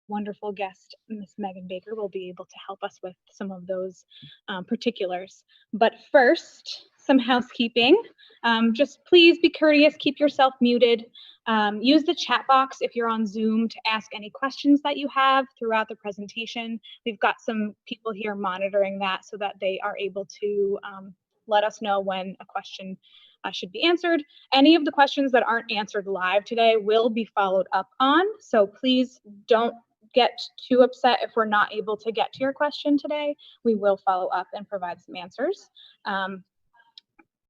wonderful guest, Miss Megan Baker, will be able to help us with some of those particulars. But first, some housekeeping. Just please be courteous, keep yourself muted. Use the chat box if you're on Zoom to ask any questions that you have throughout the presentation. We've got some people here monitoring that so that they are able to let us know when a question should be answered. Any of the questions that aren't answered live today will be followed up on, so please don't get too upset if we're not able to get to your question today. We will follow up and provide some answers.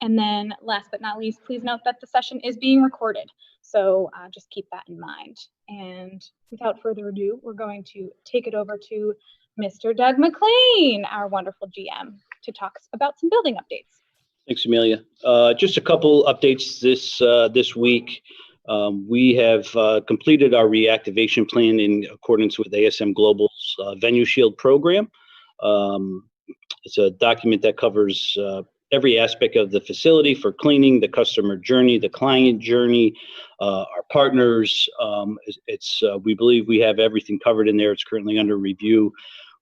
And then last but not least, please note that the session is being recorded. So just keep that in mind. And without further ado, we're going to take it over to Mr. Doug McLean, our wonderful GM, to talk about some building updates. Thanks, Amelia. Just a couple updates this week. We have completed our reactivation plan in accordance with ASM Global's Venue Shield program. It's a document that covers every aspect of the facility for cleaning, the customer journey, the client journey, our partners. We believe we have everything covered in there. It's currently under review.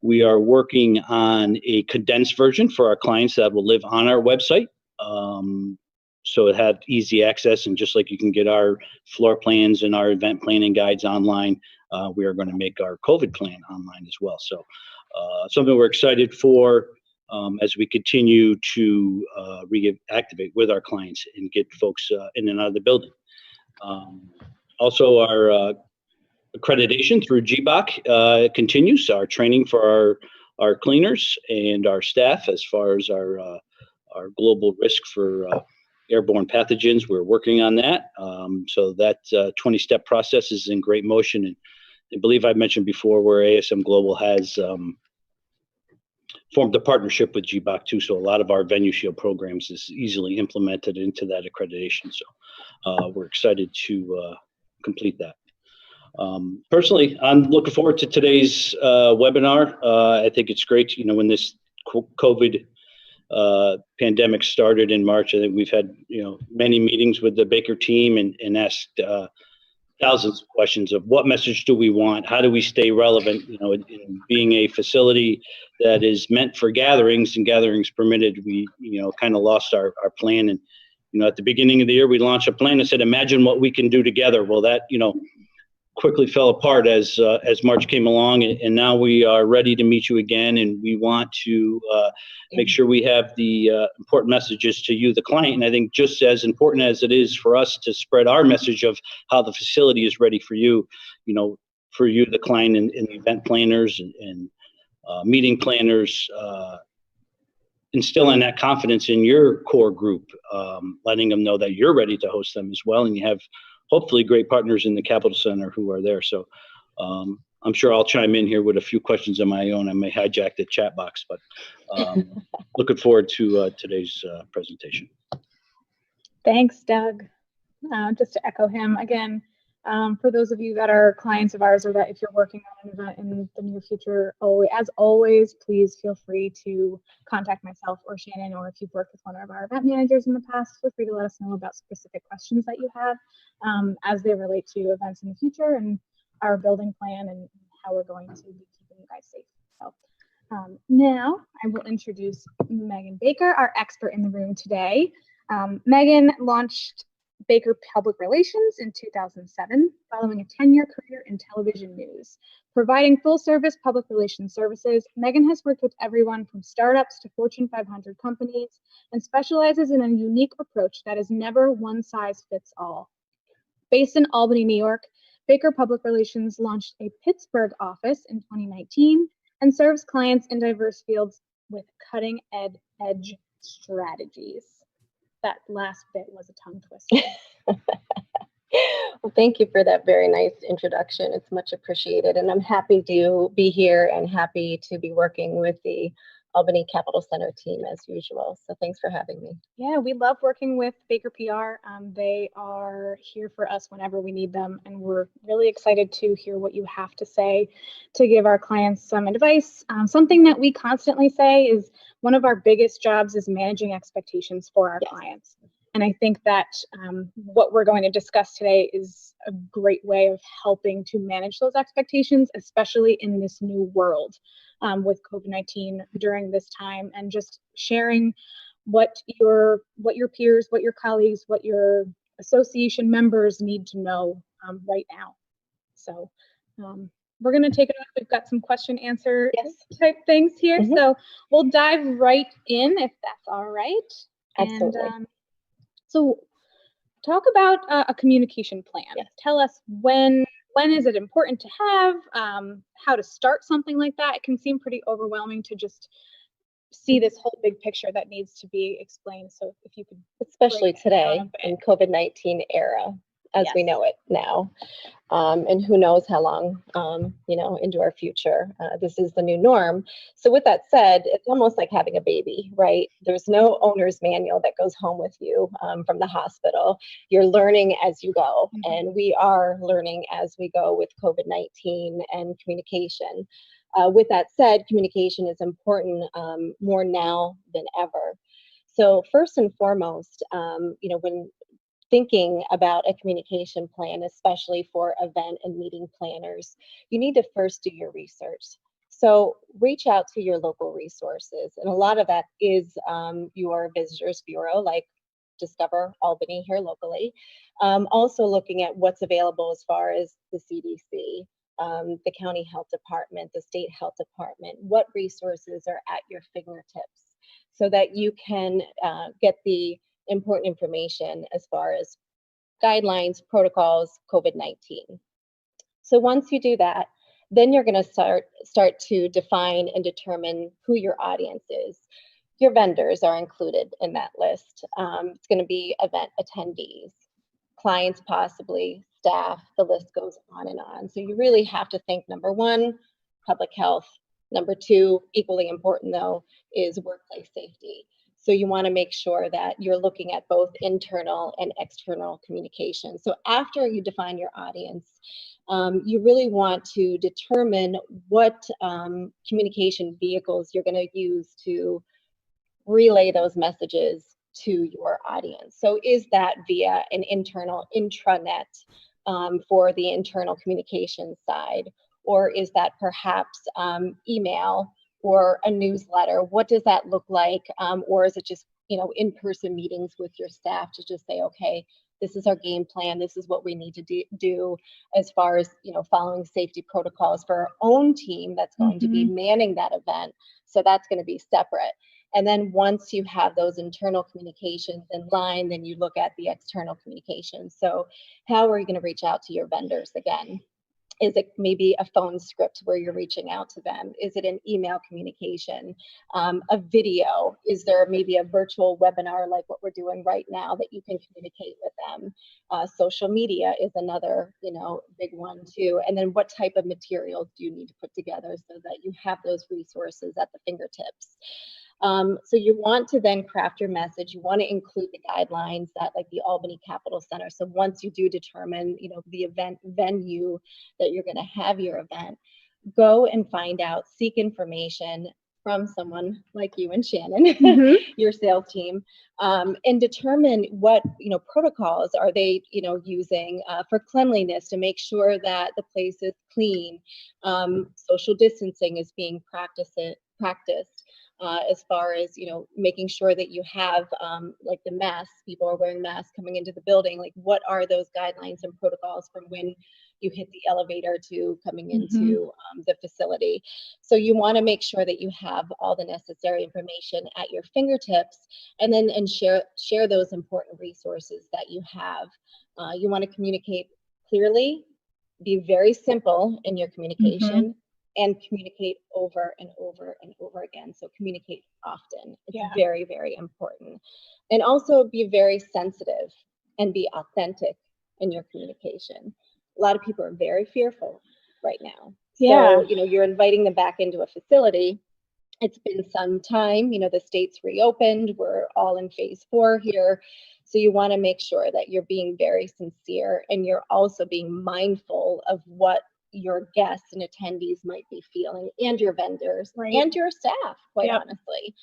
We are working on a condensed version for our clients that will live on our website. So it had easy access, and just like you can get our floor plans and our event planning guides online, we are going to make our COVID plan online as well. So something we're excited for as we continue to reactivate with our clients and get folks in and out of the building. Also, our accreditation through GBOC continues. Our training for our cleaners and our staff as far as our global risk for airborne pathogens. We're working on that. So that 20-step process is in great motion. And I believe I mentioned before where ASM Global has formed a partnership with GBOC too. So a lot of our Venue Shield programs is easily implemented into that accreditation. So we're excited to complete that. Personally, I'm looking forward to today's webinar. I think it's great, when this COVID pandemic started in March. I think we've had, many meetings with the Baker team and asked thousands of questions of what message do we want? How do we stay relevant? In being a facility that is meant for gatherings and gatherings permitted, we, kind of lost our plan. And, at the beginning of the year, we launched a plan and said, imagine what we can do together. Well, that, quickly fell apart as March came along, and now we are ready to meet you again, and we want to make sure we have the important messages to you, the client. And I think just as important as it is for us to spread our message of how the facility is ready for you, the client and event planners and meeting planners, instilling that confidence in your core group, letting them know that you're ready to host them as well, and you have hopefully great partners in the Capitol Center who are there. So I'm sure I'll chime in here with a few questions of my own. I may hijack the chat box, but looking forward to today's presentation. Thanks, Doug. Just to echo him again, for those of you that are clients of ours, or that if you're working on an event in the near future, as always, please feel free to contact myself or Shannon, or if you've worked with one of our event managers in the past, feel free to let us know about specific questions that you have as they relate to events in the future and our building plan and how we're going to be keeping you guys safe. So now I will introduce Megan Baker, our expert in the room today. Megan launched Baker Public Relations in 2007, following a 10-year career in television news. Providing full-service public relations services, Megan has worked with everyone from startups to Fortune 500 companies and specializes in a unique approach that is never one size fits all. Based in Albany, New York, Baker Public Relations launched a Pittsburgh office in 2019 and serves clients in diverse fields with cutting-edge strategies. That last bit was a tongue twister. Well, thank you for that very nice introduction. It's much appreciated. And I'm happy to be here and happy to be working with the Albany Capitol Center team as usual. So thanks for having me. Yeah, we love working with Baker PR. They are here for us whenever we need them. And we're really excited to hear what you have to say to give our clients some advice. Something that we constantly say is one of our biggest jobs is managing expectations for our clients. And I think that what we're going to discuss today is a great way of helping to manage those expectations, especially in this new world with COVID-19 during this time, and just sharing what your peers, what your colleagues, what your association members need to know right now. So we're going to take it off. We've got some question answer type things here. Mm-hmm. So we'll dive right in if that's all right. Absolutely. And so talk about a communication plan. Yes. Tell us when is it important to have, how to start something like that. It can seem pretty overwhelming to just see this whole big picture that needs to be explained. So if you could, especially today in COVID-19 era, as we know it now. And who knows how long, into our future, this is the new norm. So with that said, it's almost like having a baby, right? There's no owner's manual that goes home with you from the hospital. You're learning as you go, and we are learning as we go with COVID-19 and communication. With that said, communication is important more now than ever. So first and foremost, when thinking about a communication plan, especially for event and meeting planners, you need to first do your research. So reach out to your local resources. And a lot of that is your Visitors Bureau, like Discover Albany here locally. Also looking at what's available as far as the CDC, the county health department, the state health department, what resources are at your fingertips so that you can get the important information as far as guidelines, protocols, COVID-19. So once you do that, then you're going to start to define and determine who your audience is. Your vendors are included in that list. It's going to be event attendees, clients possibly, staff, the list goes on and on. So you really have to think, number one, public health. Number two, equally important though, is workplace safety. So you want to make sure that you're looking at both internal and external communication. So after you define your audience, you really want to determine what communication vehicles you're going to use to relay those messages to your audience. So is that via an internal intranet for the internal communication side, or is that perhaps email or a newsletter? What does that look like? Or is it just, in-person meetings with your staff to just say, okay, this is our game plan. This is what we need to do as far as, following safety protocols for our own team that's going to be manning that event. So that's going to be separate. And then once you have those internal communications in line, then you look at the external communications. So how are you going to reach out to your vendors again? Is it maybe a phone script where you're reaching out to them? Is it an email communication, a video? Is there maybe a virtual webinar like what we're doing right now that you can communicate with them? Social media is another, big one too. And then what type of materials do you need to put together so that you have those resources at the fingertips? So you want to then craft your message. You want to include the guidelines that like the Albany Capitol Center. So once you do determine, the event venue that you're going to have your event, go and find out, seek information from someone like you and Shannon, your sales team, and determine what, protocols are they, using for cleanliness to make sure that the place is clean. Social distancing is being practiced. As far as, making sure that you have like the masks, people are wearing masks coming into the building, like what are those guidelines and protocols from when you hit the elevator to coming into the facility. So you want to make sure that you have all the necessary information at your fingertips, and then share those important resources that you have. You want to communicate clearly, be very simple in your communication, and communicate over and over and over again. So communicate often. It's very, very important. And also be very sensitive and be authentic in your communication. A lot of people are very fearful right now. So, you're inviting them back into a facility. It's been some time, the state's reopened. We're all in phase 4 here. So you want to make sure that you're being very sincere, and you're also being mindful of what your guests and attendees might be feeling, and your vendors and your staff, quite honestly.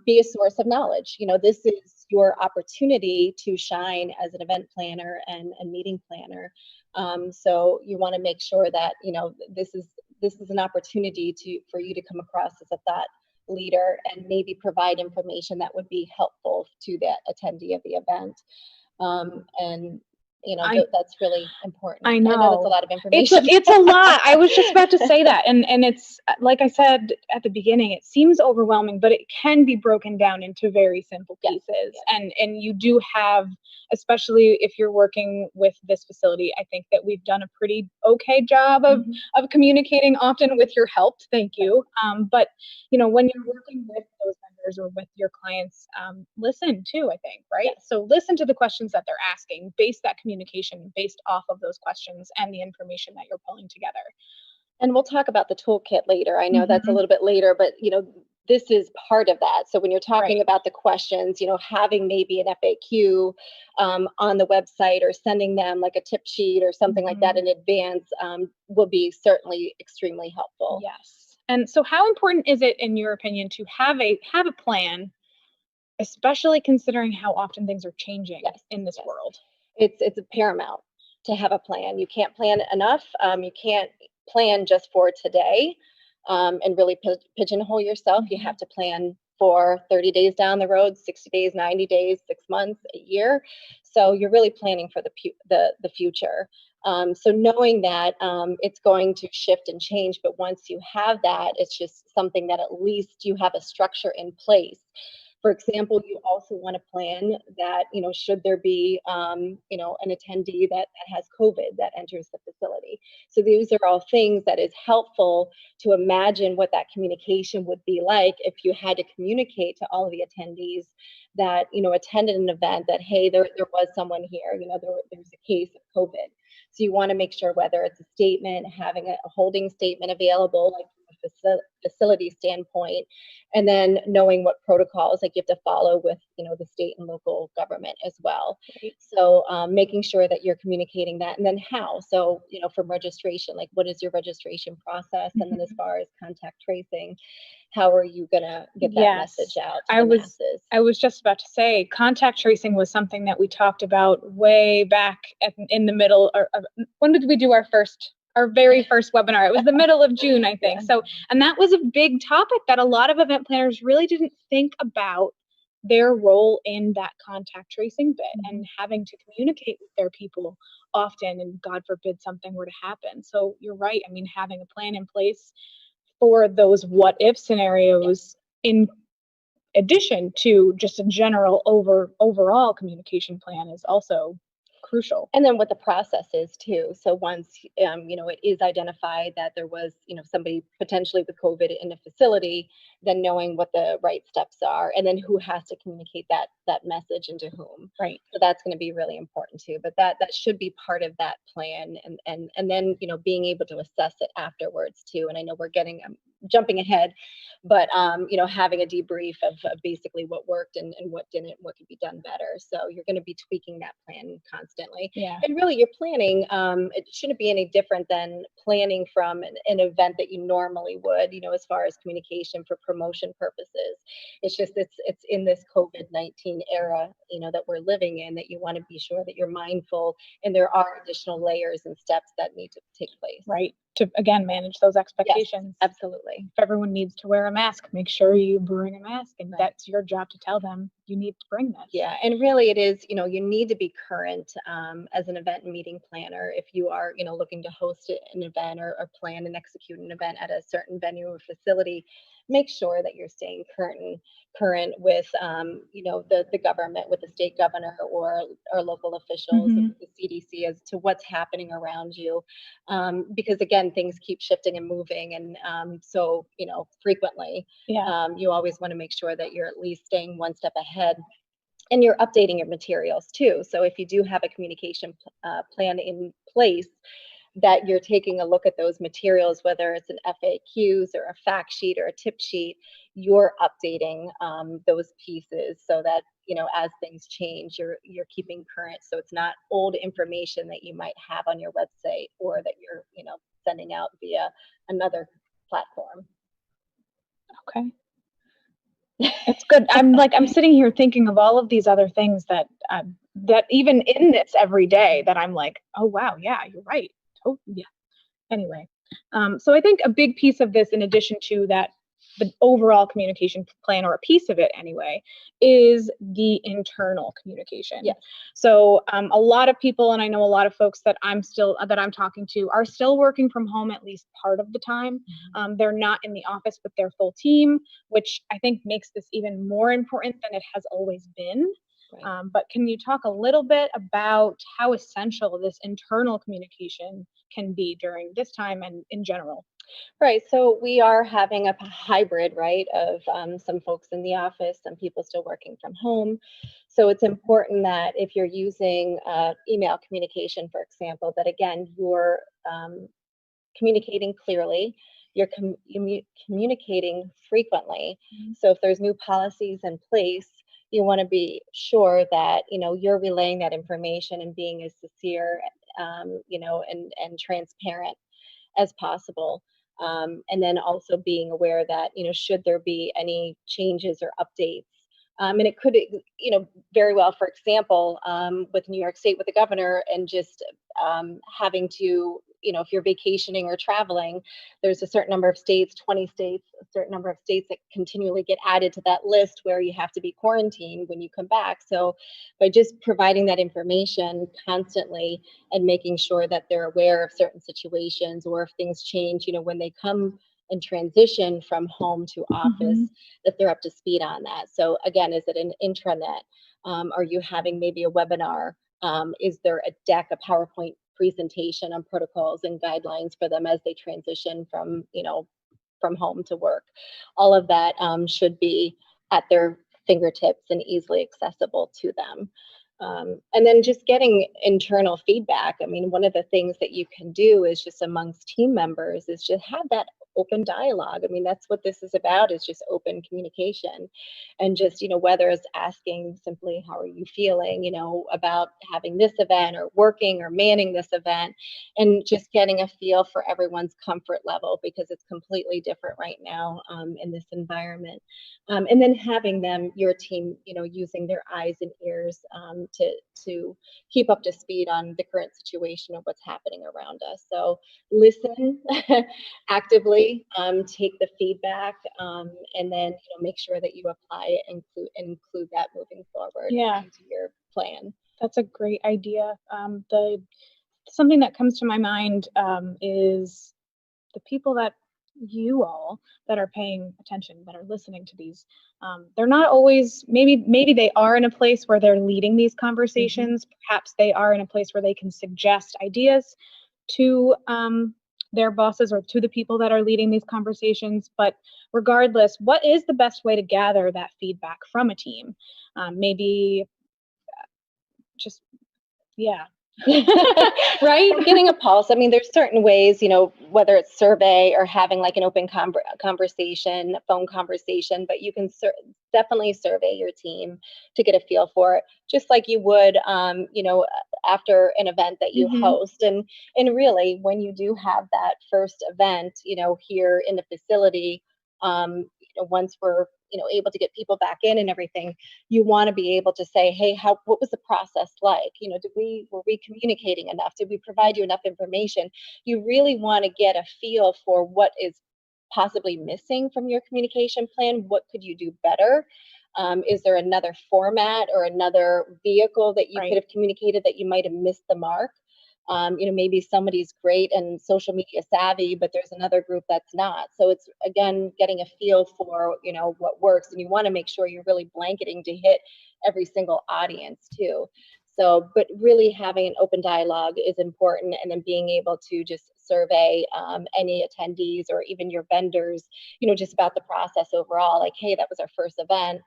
be a source of knowledge. This is your opportunity to shine as an event planner and meeting planner. So you want to make sure that, this is an opportunity for you to come across as a thought leader and maybe provide information that would be helpful to the attendee of the event. And that's really important. I I know that's a know. lot of information. It's a lot. I was just about to say that. And it's, like I said at the beginning, it seems overwhelming, but it can be broken down into very simple pieces. Yes. And you do have, especially if you're working with this facility, I think that we've done a pretty okay job of communicating, often with your help. Thank you. But when you're working with those vendors or with your clients, listen too, I think, right? Yes. So listen to the questions that they're asking, base that communication based off of those questions and the information that you're pulling together. And we'll talk about the toolkit later. I know that's a little bit later, but this is part of that. So when you're talking about the questions, having maybe an FAQ on the website or sending them like a tip sheet or something like that in advance will be certainly extremely helpful. Yes. And so how important is it, in your opinion, to have a plan, especially considering how often things are changing in this world? It's a paramount to have a plan. You can't plan enough. You can't plan just for today and really pigeonhole yourself. You have to plan for 30 days down the road, 60 days, 90 days, 6 months, a year. So you're really planning for the future. So knowing that it's going to shift and change, but once you have that, it's just something that at least you have a structure in place. For example, you also want to plan that, should there be, an attendee that has COVID that enters the facility. So these are all things that is helpful to imagine what that communication would be like if you had to communicate to all of the attendees that, attended an event that, hey, there was someone here, there's a case of COVID. So you want to make sure, whether it's a statement, having a holding statement available, like from a facility standpoint, and then knowing what protocols like you have to follow with the state and local government as well. Right. So making sure that you're communicating that, and then how. So from registration, like what is your registration process, and then as far as contact tracing, how are you gonna get that message out to the masses? I was just about to say, contact tracing was something that we talked about way back in the middle. When did we do our very first webinar? It was the middle of June, I think. So, and that was a big topic that a lot of event planners really didn't think about their role in that contact tracing bit and having to communicate with their people often, and God forbid something were to happen. So you're right. I mean, having a plan in place for those what if scenarios in addition to just a general overall communication plan is also crucial. And then what the process is too. So once it is identified that there was somebody potentially with COVID in a facility, then knowing what the right steps are, and then who has to communicate that message and to whom. Right. So that's going to be really important too. But that should be part of that plan, and then being able to assess it afterwards too. And I know we're jumping ahead, but having a debrief of basically what worked and what didn't, what could be done better. So you're going to be tweaking that plan constantly. Yeah. And really your planning, it shouldn't be any different than planning from an event that you normally would, as far as communication for promotion purposes. It's just, it's in this COVID-19 era, that we're living in, that you want to be sure that you're mindful, and there are additional layers and steps that need to take place. Right. To, again, manage those expectations. Yes, absolutely. If everyone needs to wear a mask, make sure you bring a mask, and that's your job to tell them you need to bring this. Yeah, and really it is, you need to be current as an event and meeting planner if you are, looking to host an event or plan and execute an event at a certain venue or facility. Make sure that you're staying current with, the government, with the state governor or local officials, with the CDC, as to what's happening around you. Because again, things keep shifting and moving. And so, frequently, you always want to make sure that you're at least staying one step ahead. And you're updating your materials too. So if you do have a communication plan in place, that you're taking a look at those materials, whether it's an FAQs or a fact sheet or a tip sheet, you're updating those pieces so that, as things change, you're keeping current. So it's not old information that you might have on your website or that you're, sending out via another platform. Okay. It's good. I'm sitting here thinking of all of these other things that even in this every day that I'm like, oh wow, yeah, you're right. Oh yeah. Anyway, so I think a big piece of this, in addition to that, the overall communication plan, or a piece of it anyway, is the internal communication. Yes. So a lot of people, and I know a lot of folks that I'm talking to, are still working from home at least part of the time. They're not in the office with their full team, which I think makes this even more important than it has always been. Right. But can you talk a little bit about how essential this internal communication can be during this time and in general? Right. So we are having a hybrid, right, of some folks in the office, some people still working from home. So it's important that if you're using email communication, for example, that again, you're communicating clearly, you're communicating frequently. So if there's new policies in place, you want to be sure that you're relaying that information and being as sincere, and transparent as possible. And then also being aware that, should there be any changes or updates. And it could, very well, for example, with New York State, with the governor, and just having to, if you're vacationing or traveling, there's a certain number of states, 20 states, a certain number of states that continually get added to that list where you have to be quarantined when you come back. So by just providing that information constantly and making sure that they're aware of certain situations, or if things change, when they come and transition from home to office, that they're up to speed on that. So again, is it an intranet? Are you having maybe a webinar? Is there a deck, a PowerPoint presentation on protocols and guidelines for them as they transition from, from home to work? All of that should be at their fingertips and easily accessible to them. And then just getting internal feedback. I mean, one of the things that you can do is just amongst team members is just have that open dialogue. I mean, that's what this is about, is just open communication. And just, whether it's asking simply, how are you feeling, about having this event or working or manning this event, and just getting a feel for everyone's comfort level, because it's completely different right now in this environment. And then having them, your team, using their eyes and ears to keep up to speed on the current situation of what's happening around us. So listen actively, take the feedback, and then make sure that you apply it and include that moving forward into your plan. That's a great idea. Something that comes to my mind is the people that you all that are paying attention, that are listening to these. They're not always, maybe they are in a place where they're leading these conversations. Perhaps they are in a place where they can suggest ideas to their bosses or to the people that are leading these conversations. But regardless, what is the best way to gather that feedback from a team? Maybe just, right? Getting a pulse. I mean, there's certain ways, whether it's survey or having like an open conversation, phone conversation, but you can definitely survey your team to get a feel for it, just like you would, after an event that you host. And really, when you do have that first event, here in the facility, once we're able to get people back in and everything, you want to be able to say, hey, what was the process like? Were we communicating enough? Did we provide you enough information? You really want to get a feel for what is possibly missing from your communication plan. What could you do better? Is there another format or another vehicle that you could have communicated that you might have missed the mark? Maybe somebody's great and social media savvy, but there's another group that's not. So it's, again, getting a feel for, what works. And you want to make sure you're really blanketing to hit every single audience too. So, but really having an open dialogue is important. And then being able to just survey any attendees or even your vendors, just about the process overall. Like, hey, that was our first event,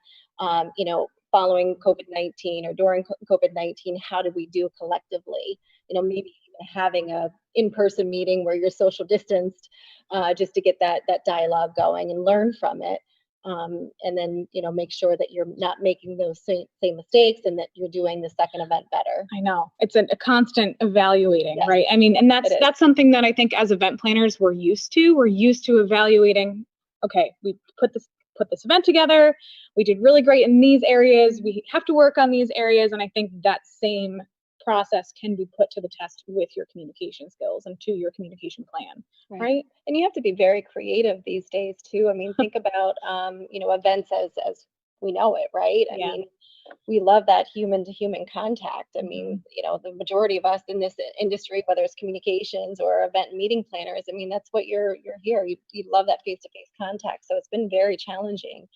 following COVID-19 or during COVID-19, how did we do collectively? Maybe even having a in-person meeting where you're social distanced, just to get that dialogue going and learn from it. And then, make sure that you're not making those same mistakes and that you're doing the second event better. I know. It's a constant evaluating, right? I mean, and that's something that I think as event planners we're used to. We're used to evaluating, okay, we put this put this event together. We did really great in these areas. We have to work on these areas. And I think that same process can be put to the test with your communication skills and to your communication plan, right? And you have to be very creative these days too. I mean, think about, events as we know it, right? I mean, we love that human to human contact. I mean, the majority of us in this industry, whether it's communications or event and meeting planners, I mean, that's what you're here. You love that face-to-face contact. So it's been very challenging.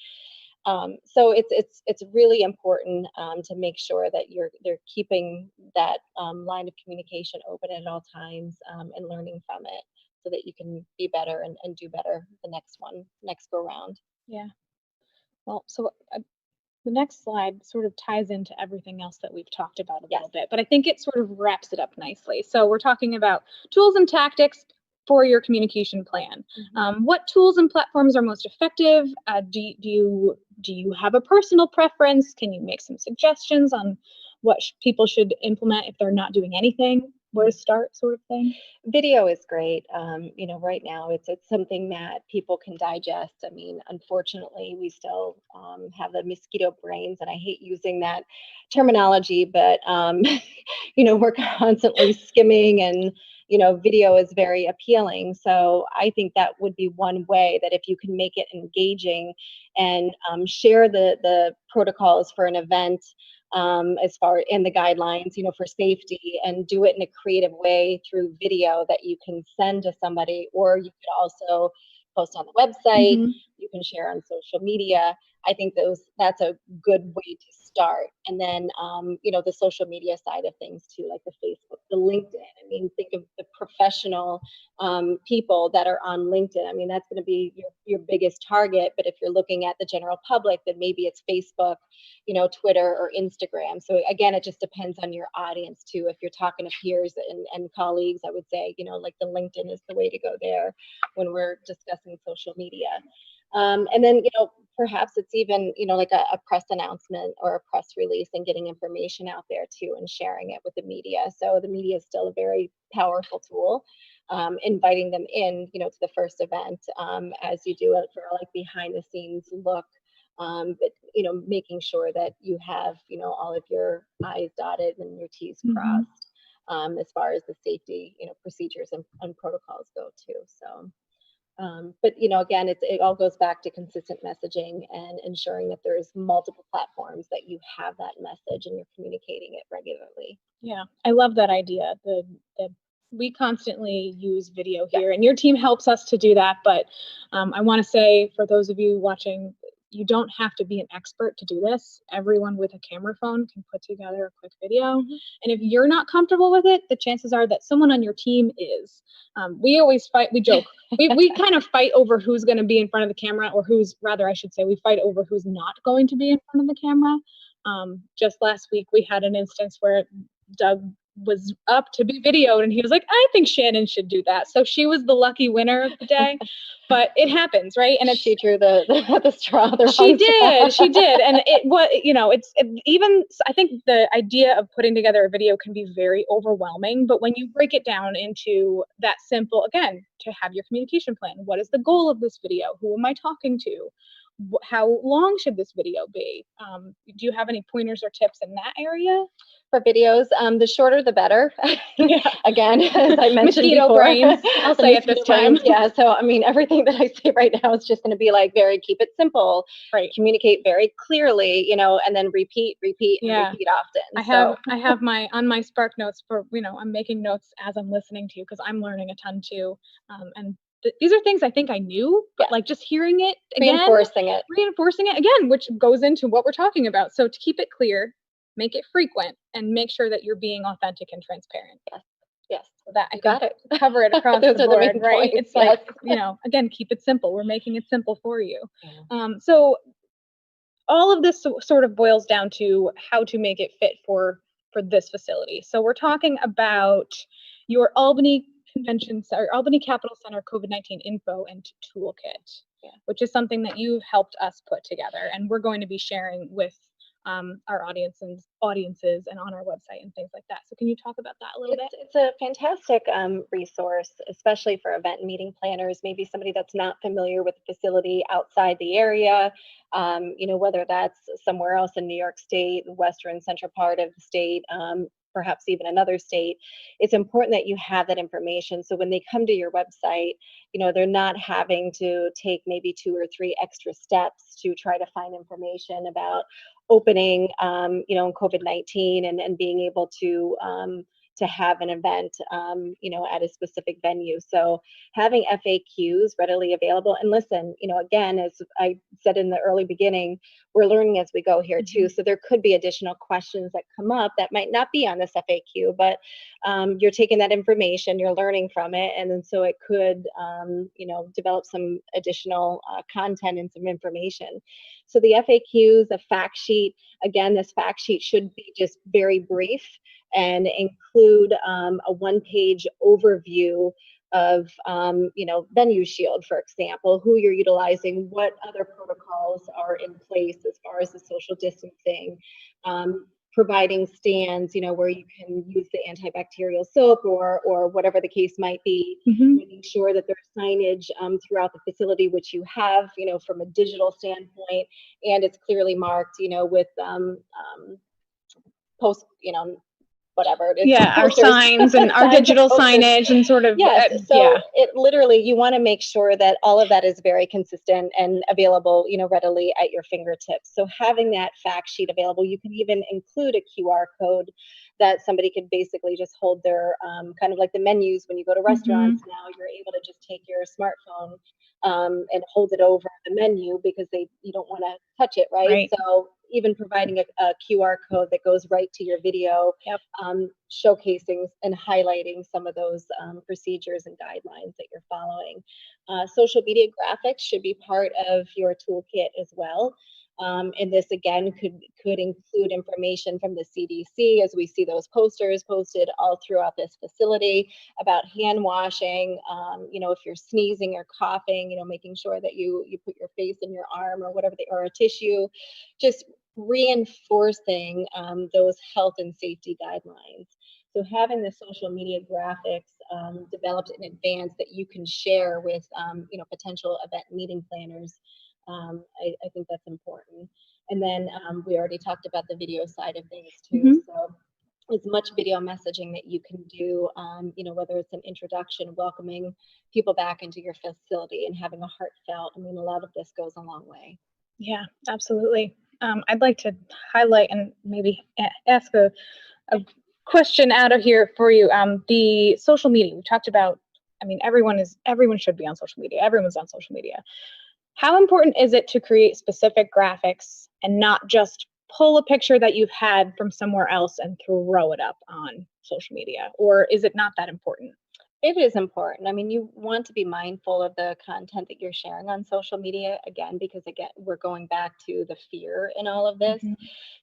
So it's really important to make sure that they're keeping that line of communication open at all times and learning from it so that you can be better and do better the next go round. Yeah. Well, so the next slide sort of ties into everything else that we've talked about a little bit, but I think it sort of wraps it up nicely. So we're talking about tools and tactics for your communication plan. What tools and platforms are most effective? Do you have a personal preference? Can you make some suggestions on what people should implement if they're not doing anything? Where to start, sort of thing? Video is great. Right now it's something that people can digest. I mean, unfortunately, we still have the mosquito brains, and I hate using that terminology, but we're constantly skimming, and video is very appealing. So I think that would be one way that if you can make it engaging and share the protocols for an event as far in the guidelines, for safety, and do it in a creative way through video that you can send to somebody, or you could also post on the website, you can share on social media. I think that's a good way to start. And then, the social media side of things too, like the Facebook, the LinkedIn. I mean, think of the professional people that are on LinkedIn. I mean, that's going to be your biggest target. But if you're looking at the general public, then maybe it's Facebook, Twitter or Instagram. So again, it just depends on your audience too. If you're talking to peers and colleagues, I would say, like the LinkedIn is the way to go there when we're discussing social media. And then, perhaps it's even, like a press announcement or a press release, and getting information out there too and sharing it with the media. So the media is still a very powerful tool, inviting them in, to the first event as you do it for like behind the scenes look. But, making sure that you have, all of your I's dotted and your T's crossed as far as the safety, procedures and protocols go too. So. But again, it all goes back to consistent messaging and ensuring that there's multiple platforms that you have that message and you're communicating it regularly. Yeah, I love that idea. The we constantly use video here, and your team helps us to do that. But I want to say, for those of you watching, you don't have to be an expert to do this. Everyone with a camera phone can put together a quick video. And if you're not comfortable with it, the chances are that someone on your team is. We always fight, we joke, we kind of fight over who's going to be in front of the camera, or I should say, we fight over who's not going to be in front of the camera. Just last week, we had an instance where Doug was up to be videoed, and he was like, I think Shannon should do that. So she was the lucky winner of the day. But it happens, right? And she drew the straw. She did. And I think the idea of putting together a video can be very overwhelming, but when you break it down into that simple, again, to have your communication plan, what is the goal of this video? Who am I talking to? How long should this video be? Do you have any pointers or tips in that area? For videos, the shorter the better. Yeah. Again, as I mentioned mosquito before, brains, I'll say it this time. Yeah, so I mean, everything that I say right now is just going to be like keep it simple, right? Communicate very clearly, and then repeat, and repeat often. I have on my Spark notes for, I'm making notes as I'm listening to you, because I'm learning a ton too, and these are things I think I knew, but like just hearing it again, reinforcing it again, which goes into what we're talking about. So to keep it clear, make it frequent, and make sure that you're being authentic and transparent. Yes. So that I got it. Cover it across the board, right? It's like, again, keep it simple. We're making it simple for you. Yeah. So all of this sort of boils down to how to make it fit for this facility. So we're talking about your Albany Capital Center COVID-19 info and toolkit, which is something that you've helped us put together, and we're going to be sharing with our audiences and on our website and things like that. So can you talk about that a little bit? It's a fantastic resource, especially for event and meeting planners, maybe somebody that's not familiar with the facility outside the area, whether that's somewhere else in New York State, the western central part of the state, perhaps even another state. It's important that you have that information. So when they come to your website, they're not having to take maybe 2 or 3 extra steps to try to find information about opening, in COVID-19 and being able to have an event, at a specific venue. So having FAQs readily available, and listen, again, as I said in the early beginning, we're learning as we go here too. So there could be additional questions that come up that might not be on this FAQ, but you're taking that information, you're learning from it, and then so it could, develop some additional content and some information. So the FAQs, the fact sheet, again, this fact sheet should be just very brief and include a one-page overview of, Venue Shield, for example, who you're utilizing, what other protocols are in place as far as the social distancing, providing stands, where you can use the antibacterial soap or whatever the case might be, making sure that there's signage throughout the facility, which you have, from a digital standpoint, and it's clearly marked, with post, whatever it is. Yeah, our signs and our digital signage and sort of. Yes. So it literally, you want to make sure that all of that is very consistent and available, readily at your fingertips. So having that fact sheet available, you can even include a QR code that somebody could basically just hold their, kind of like the menus when you go to restaurants now, you're able to just take your smartphone and hold it over the menu because you don't want to touch it, right? So even providing a QR code that goes right to your video, showcasing and highlighting some of those procedures and guidelines that you're following. Social media graphics should be part of your toolkit as well. And this again could include information from the CDC, as we see those posters posted all throughout this facility about hand washing. If you're sneezing or coughing, making sure that you put your face in your arm or whatever, or a tissue, just reinforcing those health and safety guidelines. So having the social media graphics developed in advance that you can share with potential event meeting planners, I think that's important. And then we already talked about the video side of things too. So as much video messaging that you can do, whether it's an introduction, welcoming people back into your facility and having a heartfelt, a lot of this goes a long way. Yeah, absolutely. I'd like to highlight and maybe ask a question out of here for you. The social media we talked about. Everyone should be on social media. Everyone's on social media. How important is it to create specific graphics and not just pull a picture that you've had from somewhere else and throw it up on social media? Or is it not that important? It is important. You want to be mindful of the content that you're sharing on social media, because we're going back to the fear in all of this.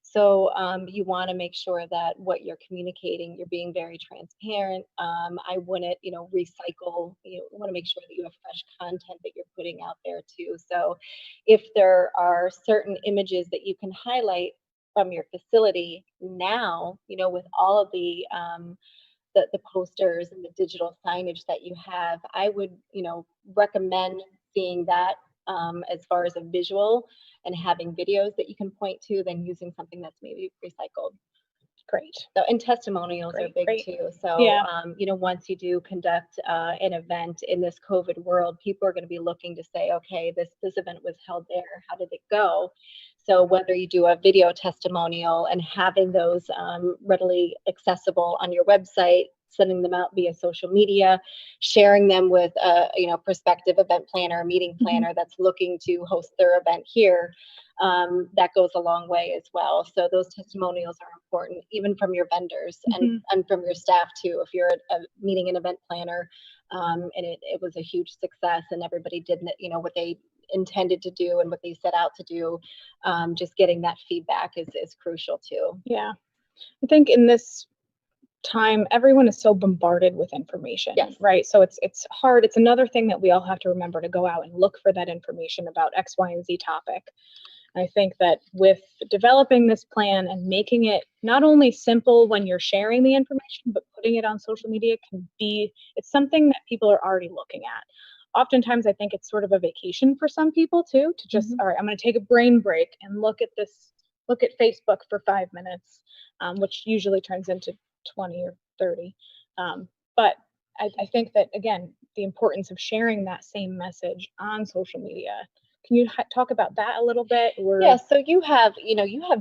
So you want to make sure that what you're communicating, you're being very transparent. I wouldn't, recycle. You want to make sure that you have fresh content that you're putting out there too. So if there are certain images that you can highlight from your facility now, with all of the posters and the digital signage that you have, I would, recommend seeing that as far as a visual and having videos that you can point to than using something that's maybe recycled. Great. So, and testimonials are big too. So, once you do conduct an event in this COVID world, people are going to be looking to say, okay, this event was held there. How did it go? So whether you do a video testimonial and having those readily accessible on your website, sending them out via social media, sharing them with a prospective event planner, meeting planner that's looking to host their event here, that goes a long way as well. So those testimonials are important, even from your vendors and from your staff too. If you're meeting an event planner and it was a huge success and everybody did what they intended to do and what they set out to do, just getting that feedback is crucial too. Yeah, I think in this time everyone is so bombarded with information, right? So it's hard. It's another thing that we all have to remember, to go out and look for that information about X, Y, and Z topic. I think that with developing this plan and making it not only simple when you're sharing the information, but putting it on social media it's something that people are already looking at. Oftentimes, I think it's sort of a vacation for some people too, to just, all right, I'm going to take a brain break and look at Facebook for 5 minutes, which usually turns into 20 or 30. But I think that, again, the importance of sharing that same message on social media. Can you talk about that a little bit? Yeah, so you have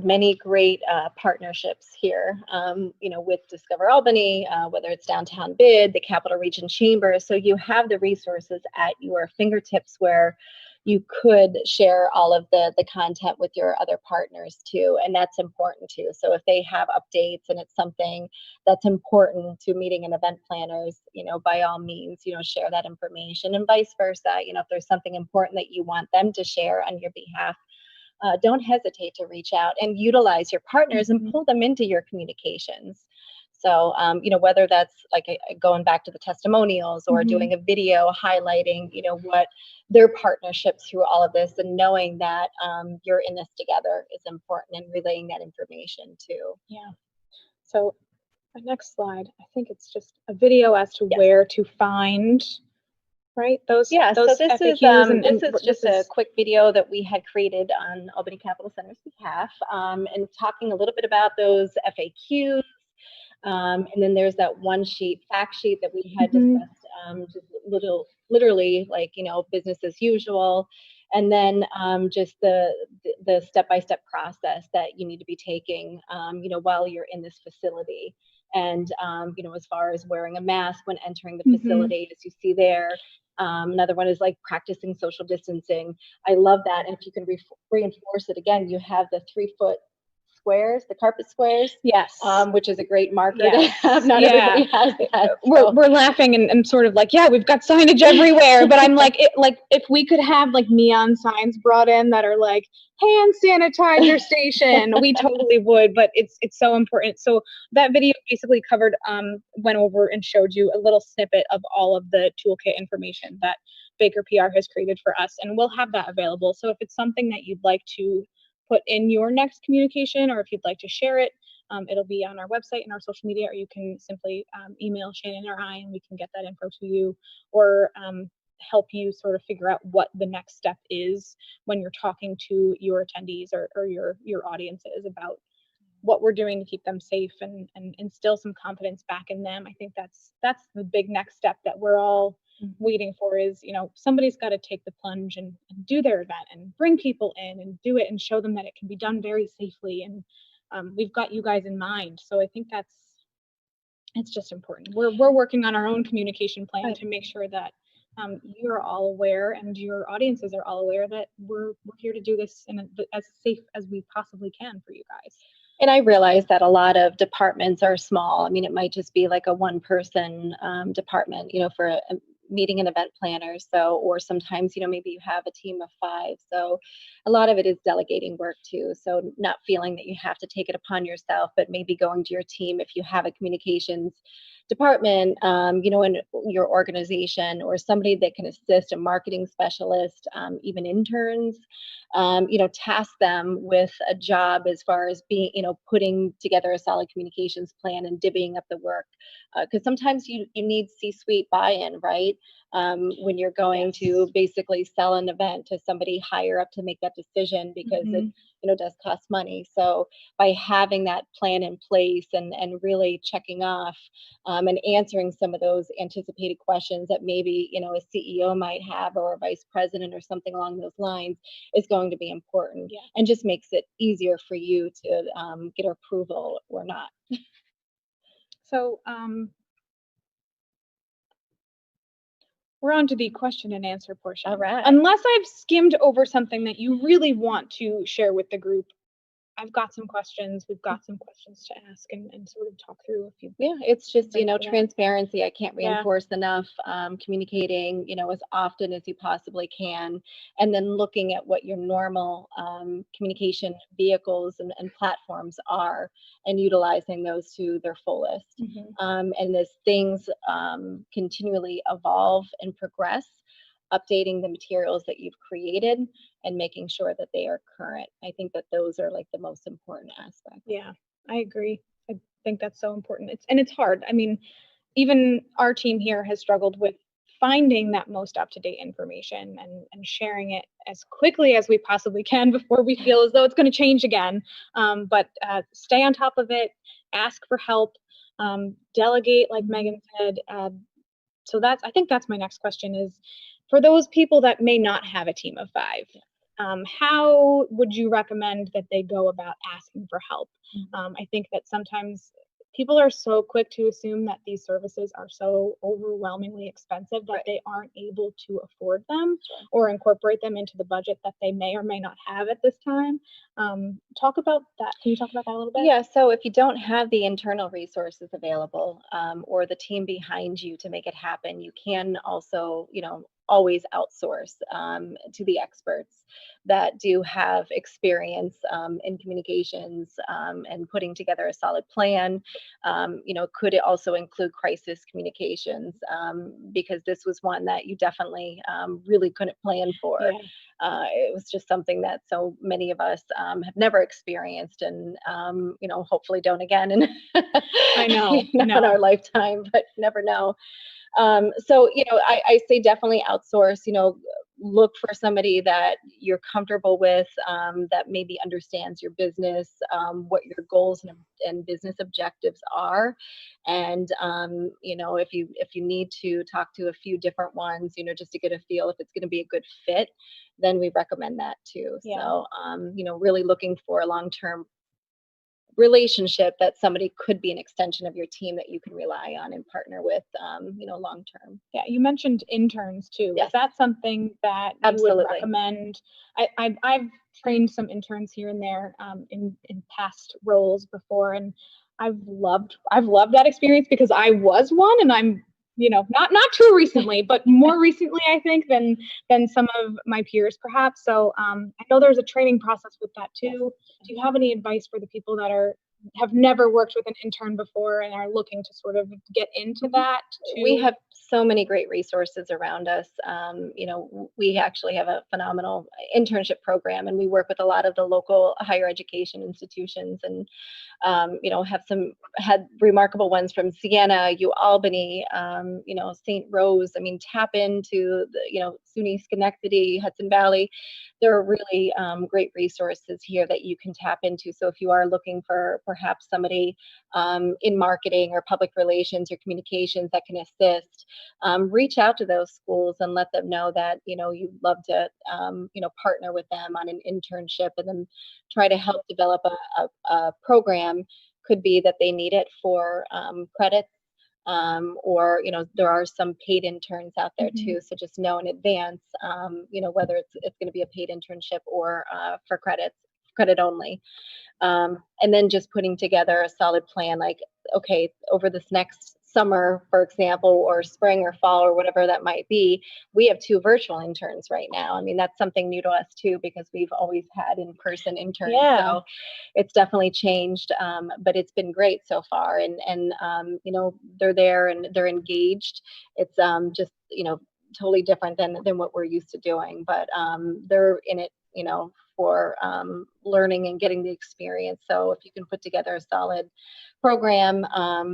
many great partnerships here, with Discover Albany, whether it's Downtown Bid, the Capital Region Chamber. So you have the resources at your fingertips where you could share all of the content with your other partners too, and that's important too. So if they have updates and it's something that's important to meeting and event planners, by all means, share that information, and vice versa. If there's something important that you want them to share on your behalf, don't hesitate to reach out and utilize your partners and pull them into your communications. So, whether that's like going back to the testimonials or doing a video highlighting, what their partnerships through all of this, and knowing that you're in this together is important, and relaying that information too. Yeah. So the next slide, I think it's just a video as to where to find, right? Those so this FAQs is just a quick video that we had created on Albany Capital Center's behalf, and talking a little bit about those FAQs. And then there's that one fact sheet that we had discussed, just literally like, business as usual. And then just the step-by-step process that you need to be taking, while you're in this facility. And, as far as wearing a mask when entering the facility, as you see there. Another one is like practicing social distancing. I love that. And if you can reinforce it again, you have the 3-foot squares, the carpet squares. Yes. Which is a great marker to have. Not everybody has that. We're laughing and sort of like, yeah, we've got signage everywhere. But I'm like, if we could have like neon signs brought in that are like, hand sanitizer station, we totally would. But it's so important. So that video basically went over and showed you a little snippet of all of the toolkit information that Baker PR has created for us. And we'll have that available. So if it's something that you'd like to put in your next communication, or if you'd like to share it, it'll be on our website and our social media, or you can simply email Shannon or I, and we can get that info to you, or help you sort of figure out what the next step is when you're talking to your attendees or your audiences about what we're doing to keep them safe and instill some confidence back in them. I think that's the big next step that we're all waiting for, is, somebody's got to take the plunge and do their event and bring people in and do it and show them that it can be done very safely. And we've got you guys in mind. So I think it's just important. We're working on our own communication plan to make sure that you're all aware and your audiences are all aware that we're here to do this in as safe as we possibly can for you guys. And I realize that a lot of departments are small. I mean, it might just be like a one-person department, for a meeting and event planner. So, or sometimes, maybe you have a team of 5. So a lot of it is delegating work too. So not feeling that you have to take it upon yourself, but maybe going to your team if you have a communications department, in your organization, or somebody that can assist, a marketing specialist, even interns, task them with a job as far as being, putting together a solid communications plan and divvying up the work. Because sometimes you need C-suite buy-in, right? When you're going to basically sell an event to somebody higher up to make that decision, because it does cost money. So by having that plan in place and really checking off and answering some of those anticipated questions that maybe a CEO might have, or a vice president or something along those lines, is going to be important, and just makes it easier for you to get approval or not. So we're on to the question and answer portion. All right. Unless I've skimmed over something that you really want to share with the group, I've got some questions. We've got some questions to ask and sort of talk through a few. Yeah, it's just, transparency. I can't reinforce enough, communicating, as often as you possibly can, and then looking at what your normal communication vehicles and platforms are, and utilizing those to their fullest. And as things continually evolve and progress, updating the materials that you've created and making sure that they are current. I think that those are like the most important aspects. Yeah, I agree. I think that's so important. It's hard. I mean, even our team here has struggled with finding that most up-to-date information and sharing it as quickly as we possibly can before we feel as though it's going to change again. But stay on top of it, ask for help, delegate, like Megan said. So I think that's my next question is, for those people that may not have a team of 5, how would you recommend that they go about asking for help? I think that sometimes people are so quick to assume that these services are so overwhelmingly expensive that they aren't able to afford them or incorporate them into the budget that they may or may not have at this time. Talk about that. Can you talk about that a little bit? Yeah, so if you don't have the internal resources available, or the team behind you to make it happen, you can also, always outsource to the experts that do have experience in communications and putting together a solid plan. Could it also include crisis communications, because this was one that you definitely really couldn't plan for. Yeah. It was just something that so many of us have never experienced, and hopefully don't again. And I know, in our lifetime, but never know. So I say definitely outsource. Look for somebody that you're comfortable with, that maybe understands your business, what your goals and business objectives are, and if you need to talk to a few different ones, just to get a feel if it's going to be a good fit, then we recommend that too. Yeah. So really looking for a long-term relationship that somebody could be an extension of your team that you can rely on and partner with, long term. Yeah, you mentioned interns too. Yes. Is that something that you would recommend? I've trained some interns here and there in past roles before, and I've loved that experience because I was one, and I'm not too recently, but more recently I think than some of my peers perhaps. So I know there's a training process with that too. Do you have any advice for the people that have never worked with an intern before and are looking to sort of get into that too? We have so many great resources around us. We actually have a phenomenal internship program, and we work with a lot of the local higher education institutions, and had remarkable ones from Siena, Albany, St. Rose. I mean, tap into the, SUNY Schenectady, Hudson Valley. There are really great resources here that you can tap into. So if you are looking for perhaps somebody in marketing or public relations or communications that can assist, reach out to those schools and let them know that, you'd love to, partner with them on an internship, and then try to help develop a program. Could be that they need it for credits, or there are some paid interns out there too. So just know in advance, whether it's going to be a paid internship or for credit only. And then just putting together a solid plan, like, okay, over this next summer, for example, or spring or fall or whatever that might be, we have 2 virtual interns right now. I mean, that's something new to us too, because we've always had in-person interns. Yeah. So it's definitely changed, but it's been great so far. And they're there and they're engaged. It's just, totally different than what we're used to doing, but they're in it, for learning and getting the experience. So if you can put together a solid program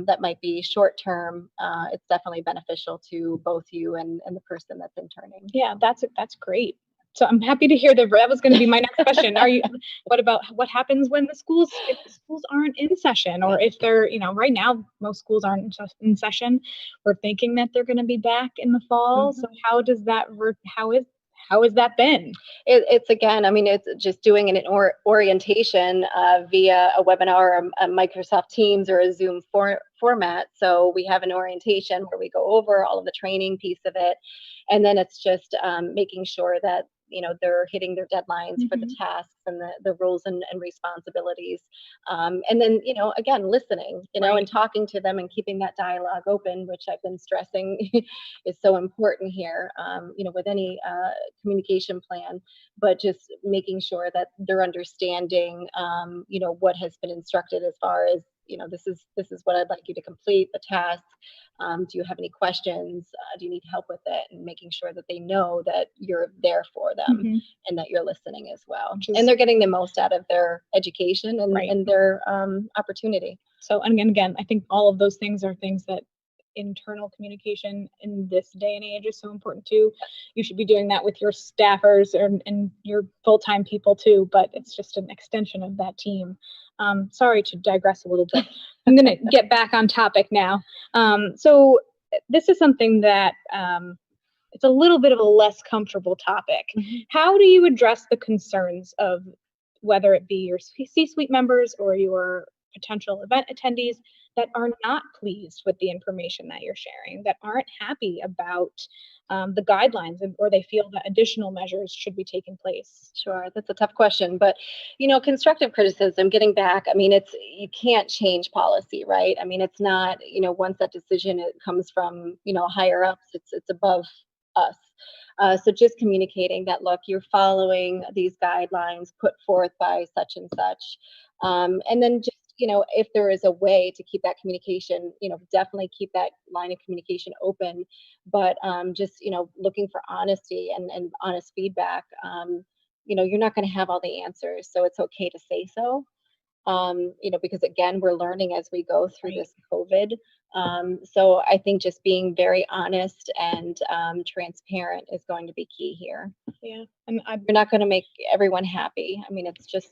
that might be short term, it's definitely beneficial to both you and the person that's interning. Yeah, that's great. So I'm happy to hear that was going to be my next question. What happens when if the schools aren't in session, or if they're, right now most schools aren't in session. We're thinking that they're going to be back in the fall. So how has that been? It's again, it's just doing an orientation via a webinar, or a Microsoft Teams, or a Zoom format. So we have an orientation where we go over all of the training piece of it, and then it's just making sure that they're hitting their deadlines for the tasks and the roles and responsibilities, and then again, listening, and talking to them and keeping that dialogue open, which I've been stressing is so important here, with any communication plan, but just making sure that they're understanding what has been instructed as far as this is what I'd like you to complete the task. Do you have any questions? Do you need help with it? And making sure that they know that you're there for them and that you're listening as well. And they're getting the most out of their education and their opportunity. So, and again, I think all of those things are things that internal communication in this day and age is so important too. You should be doing that with your staffers and your full-time people too, but it's just an extension of that team. Sorry to digress a little bit. I'm going to get back on topic now. So this is something that it's a little bit of a less comfortable topic. How do you address the concerns of whether it be your C-suite members or your potential event attendees that are not pleased with the information that you're sharing, that aren't happy about the guidelines, or they feel that additional measures should be taking place? Sure, that's a tough question, but constructive criticism, getting back, I mean, you can't change policy, right? I mean, it's not, once that decision it comes from, higher ups, it's above us. So just communicating that, look, you're following these guidelines put forth by such and such. And then just, if there is a way to keep that communication, definitely keep that line of communication open, but just, looking for honesty and honest feedback. You're not going to have all the answers, so it's okay to say so. Because again, we're learning as we go through this COVID. So I think just being very honest and transparent is going to be key here. Yeah, and you're not going to make everyone happy. I mean, it's just,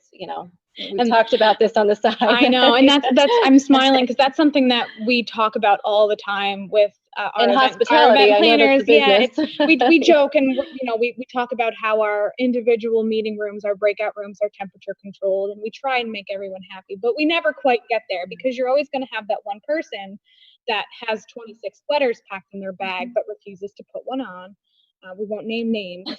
we talked about this on the side. I know, and that's I'm smiling because that's something that we talk about all the time with our hospitality. Our event planners. Yeah, we joke and we talk about how our individual meeting rooms, our breakout rooms, are temperature controlled, and we try and make everyone happy, but we never quite get there because you're always going to have that one person that has 26 sweaters packed in their bag but refuses to put one on. We won't name names,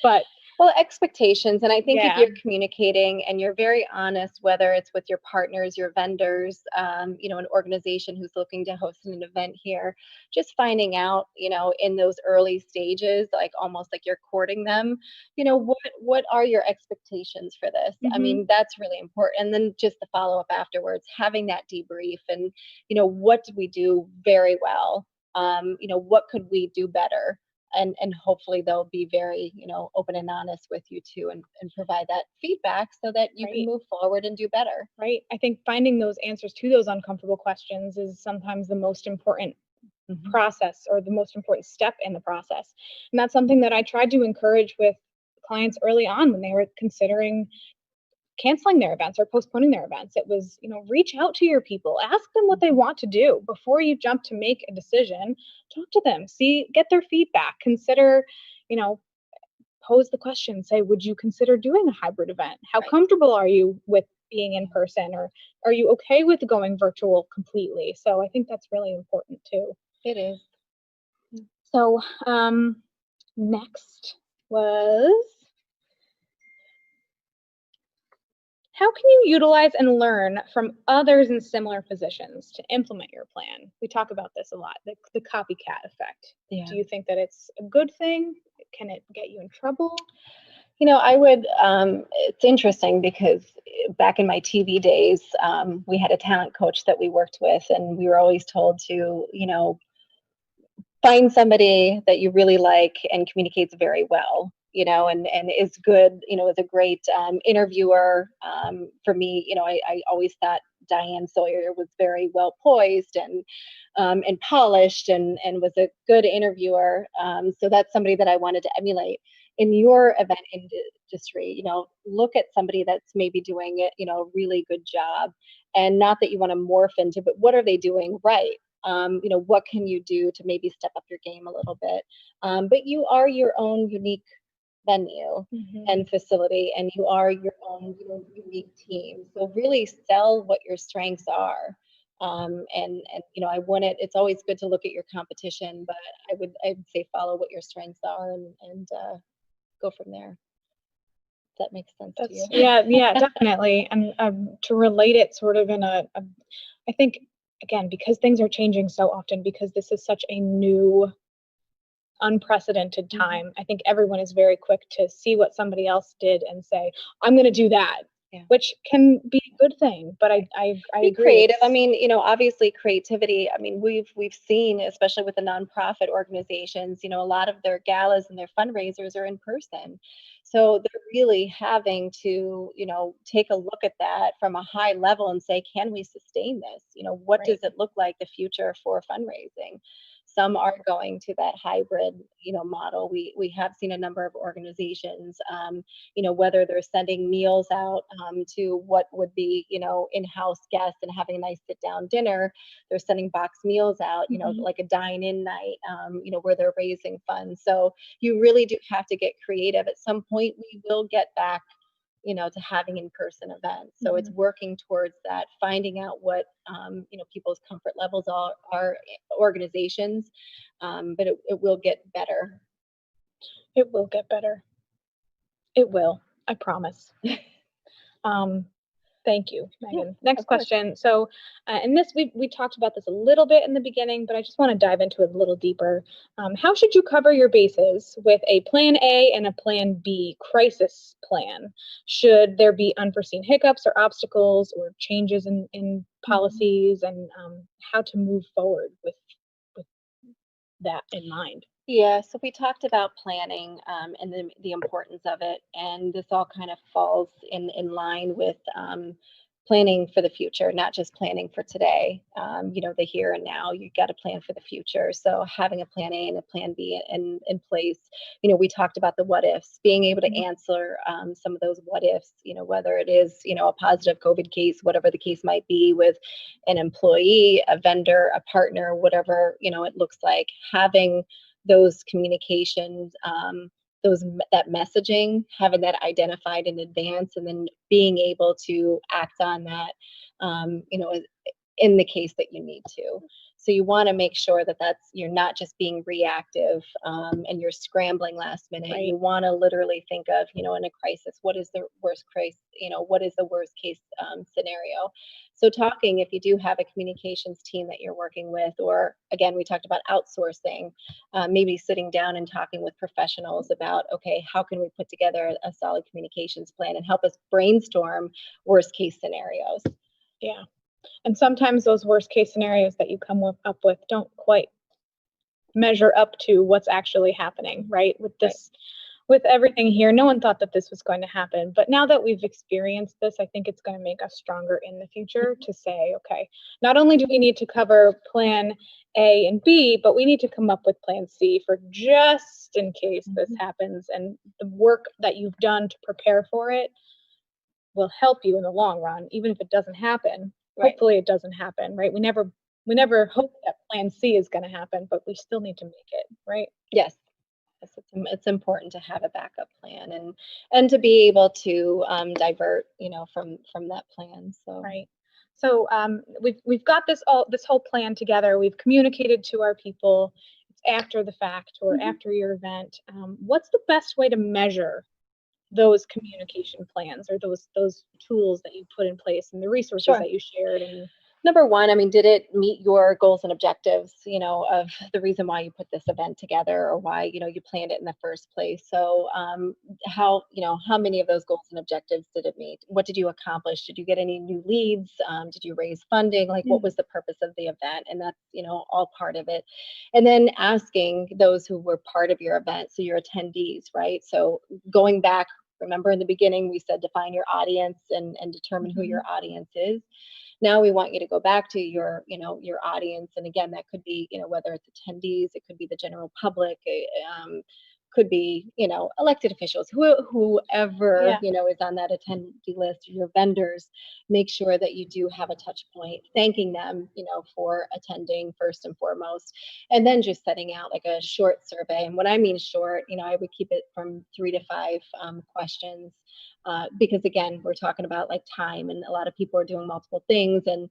but. Well, expectations. And I think if you're communicating and you're very honest, whether it's with your partners, your vendors, an organization who's looking to host an event here, just finding out, in those early stages, like almost like you're courting them, what are your expectations for this? I mean, that's really important. And then just the follow up afterwards, having that debrief and, what did we do very well? What could we do better? And hopefully they'll be very, open and honest with you too, and provide that feedback so that you can move forward and do better. Right. I think finding those answers to those uncomfortable questions is sometimes the most important process, or the most important step in the process. And that's something that I tried to encourage with clients early on when they were considering canceling their events or postponing their events. It was, reach out to your people, ask them what they want to do before you jump to make a decision. Talk to them, get their feedback, consider, pose the question, say, would you consider doing a hybrid event? How comfortable are you with being in person, or are you okay with going virtual completely? So I think that's really important too. It is. So next was, how can you utilize and learn from others in similar positions to implement your plan? We talk about this a lot, the copycat effect. Yeah. Do you think that it's a good thing? Can it get you in trouble? I would, it's interesting because back in my TV days, we had a talent coach that we worked with, and we were always told to, find somebody that you really like and communicates very well. And is good, is a great interviewer. For me, I always thought Diane Sawyer was very well poised and polished and was a good interviewer. So that's somebody that I wanted to emulate. In your event industry, look at somebody that's maybe doing it, a really good job, and not that you want to morph into, but what are they doing right? What can you do to maybe step up your game a little bit? But you are your own unique venue and facility, and you are your own unique team. So really sell what your strengths are. And I wouldn't, it's always good to look at your competition, but I'd say follow what your strengths are and go from there. That makes sense to you. Yeah, definitely. And to relate it sort of in I think, again, because things are changing so often, because this is such a new, unprecedented time, I think everyone is very quick to see what somebody else did and say, I'm going to do that. which can be a good thing. But I Be agree. creative. I mean, obviously creativity. I mean, we've seen, especially with the nonprofit organizations, a lot of their galas and their fundraisers are in person. So they're really having to, take a look at that from a high level and say, can we sustain this? What Right. does it look like the future for fundraising? Some are going to that hybrid, model. We have seen a number of organizations, whether they're sending meals out to what would be, in-house guests and having a nice sit-down dinner. They're sending box meals out, like a dine-in night, where they're raising funds. So you really do have to get creative. At some point, we will get back, to having in-person events. So it's working towards that, finding out what, people's comfort levels are organizations, but it will get better. It will get better. It will. I promise. Thank you, Megan. Next question. So, and this we talked about this a little bit in the beginning, but I just want to dive into it a little deeper. How should you cover your bases with a plan A and a plan B crisis plan? Should there be unforeseen hiccups or obstacles or changes in policies, and how to move forward with that in mind? Yeah, so we talked about planning and the importance of it, and this all kind of falls in line with planning for the future, not just planning for today. The here and now. You got to plan for the future. So having a plan A and a plan B in place. We talked about the what ifs, being able to answer some of those what ifs. Whether it is a positive COVID case, whatever the case might be with an employee, a vendor, a partner, whatever it looks like. Having those communications, that messaging, having that identified in advance, and then being able to act on that, in the case that you need to. So you want to make sure that you're not just being reactive and you're scrambling last minute. Right. You want to literally think of, in a crisis, what is the worst case, what is the worst case scenario? So talking, if you do have a communications team that you're working with, or again, we talked about outsourcing, maybe sitting down and talking with professionals about, okay, how can we put together a solid communications plan and help us brainstorm worst case scenarios? Yeah. And sometimes those worst case scenarios that you come up with don't quite measure up to what's actually happening, right? With this, with everything here, no one thought that this was going to happen. But now that we've experienced this, I think it's going to make us stronger in the future to say, okay, not only do we need to cover plan A and B, but we need to come up with plan C for just in case this happens. And the work that you've done to prepare for it will help you in the long run, even if it doesn't happen. Hopefully it doesn't happen, right? We never hope that plan C is going to happen, but we still need to make it, right? Yes. It's important to have a backup plan and to be able to divert, from that plan. So right. So we've got this whole plan together. We've communicated to our people. It's after the fact or after your event. What's the best way to measure those communication plans or those tools that you put in place and the resources that you shared? And number one, I mean, did it meet your goals and objectives, of the reason why you put this event together or why, you planned it in the first place? So how many of those goals and objectives did it meet? What did you accomplish? Did you get any new leads? Did you raise funding? Like, what was the purpose of the event? And that's, all part of it. And then asking those who were part of your event, so your attendees, right? So going back, remember in the beginning, we said define your audience and determine who your audience is. Now we want you to go back to your audience. And again, that could be, whether it's attendees, it could be the general public, could be, elected officials, whoever, is on that attendee list, your vendors. Make sure that you do have a touch point, thanking them, for attending first and foremost. And then just setting out like a short survey. And when I mean short, I would keep it from 3 to 5 questions. Because again, we're talking about like time, and a lot of people are doing multiple things. And,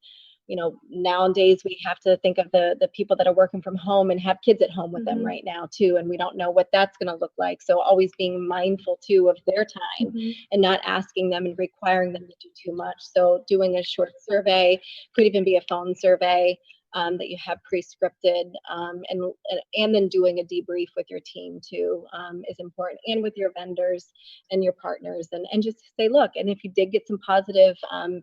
nowadays we have to think of the people that are working from home and have kids at home with them right now too. And we don't know what that's going to look like. So always being mindful too of their time and not asking them and requiring them to do too much. So doing a short survey, could even be a phone survey, that you have pre-scripted, and then doing a debrief with your team too is important, and with your vendors and your partners, and just say, look, and if you did get some positive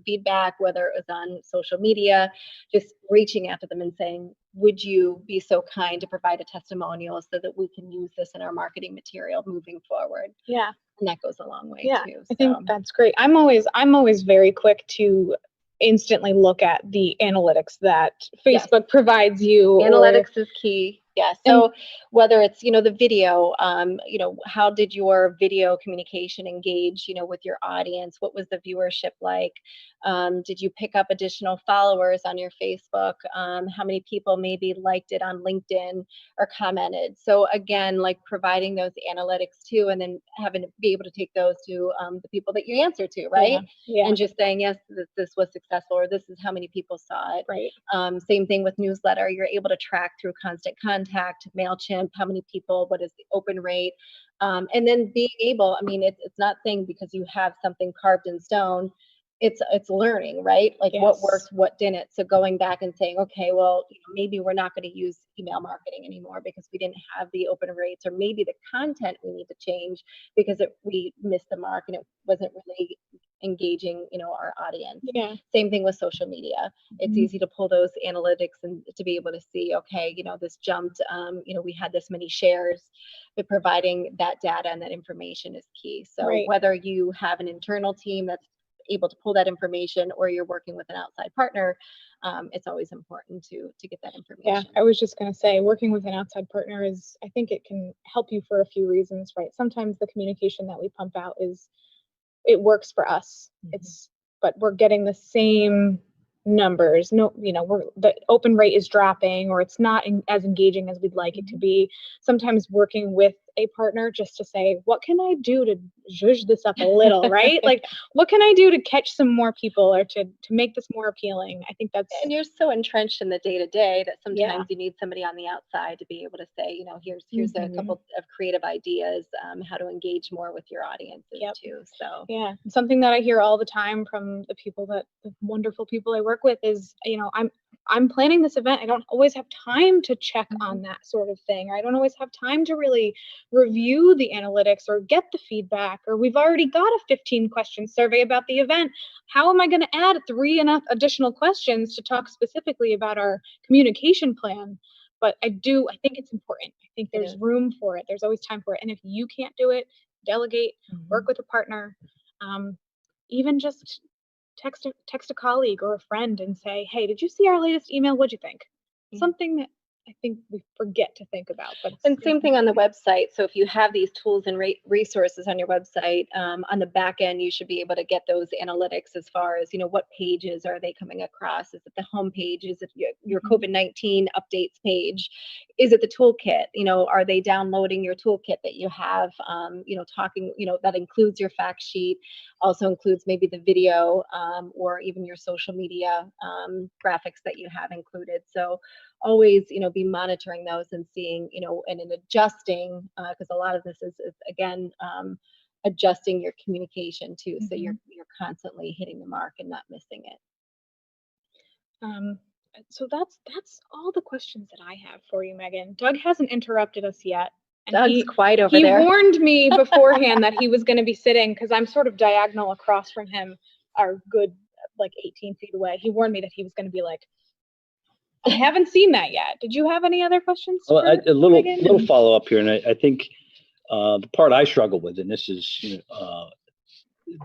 feedback, whether it was on social media, just reaching out to them and saying, would you be so kind to provide a testimonial so that we can use this in our marketing material moving forward? Yeah. And that goes a long way too. I think that's great. I'm always very quick to instantly look at the analytics that Facebook provides you. Analytics is key. Yeah. So whether it's, the video, how did your video communication engage, with your audience? What was the viewership like? Did you pick up additional followers on your Facebook? How many people maybe liked it on LinkedIn or commented? So again, like providing those analytics too, and then having to be able to take those to the people that you answer to, right? Yeah. And just saying, yes, this was successful, or this is how many people saw it. Right. Same thing with newsletter. You're able to track through Constant Contact, MailChimp, how many people, what is the open rate? And then being able, it's not saying because you have something carved in stone, it's learning, right? Like what worked, what didn't. So going back and saying, okay, well, maybe we're not going to use email marketing anymore because we didn't have the open rates, or maybe the content we need to change because we missed the mark and it wasn't really engaging, our audience. Yeah. Same thing with social media. It's easy to pull those analytics and to be able to see, okay, this jumped, we had this many shares, but providing that data and that information is key. So whether you have an internal team that's able to pull that information or you're working with an outside partner, it's always important to get that information. Yeah, I was just going to say, working with an outside partner I think it can help you for a few reasons, right? Sometimes the communication that we pump out it works for us. But we're getting the same numbers. No, the open rate is dropping, or it's not as engaging as we'd like it to be. Sometimes working with a partner just to say, what can I do to zhuzh this up a little, right? Like, what can I do to catch some more people, or to make this more appealing? I think that's. And you're so entrenched in the day to day that sometimes you need somebody on the outside to be able to say, here's a couple of creative ideas, how to engage more with your audiences too. So yeah, something that I hear all the time from the wonderful people I work with is, I'm planning this event. I don't always have time to check on that sort of thing. Or I don't always have time to really review the analytics or get the feedback, or we've already got a 15-question survey about the event. How am I going to add 3 additional questions to talk specifically about our communication plan? But I think it's important. I think there's room for it. There's always time for it. And if you can't do it, delegate, work with a partner, even just text a colleague or a friend and say, hey, did you see our latest email? What'd you think? Something that I think we forget to think about. And same thing on the website. So if you have these tools and resources on your website, on the back end, you should be able to get those analytics as far as, what pages are they coming across? Is it the home page? Is it your COVID-19 updates page? Is it the toolkit? Are they downloading your toolkit that you have, talking, that includes your fact sheet, also includes maybe the video, or even your social media graphics that you have included. So always, be monitoring those and seeing, and in adjusting, because a lot of this is again, adjusting your communication too. So you're constantly hitting the mark and not missing it. So that's all the questions that I have for you, Megan. Doug hasn't interrupted us yet. And Doug's quiet over there. He warned me beforehand that he was going to be sitting, because I'm sort of diagonal across from him, are good like 18 feet away. He warned me that he was going to be like, I haven't seen that yet. Did you have any other questions? Well, a little follow up here, and I think the part I struggle with, and this is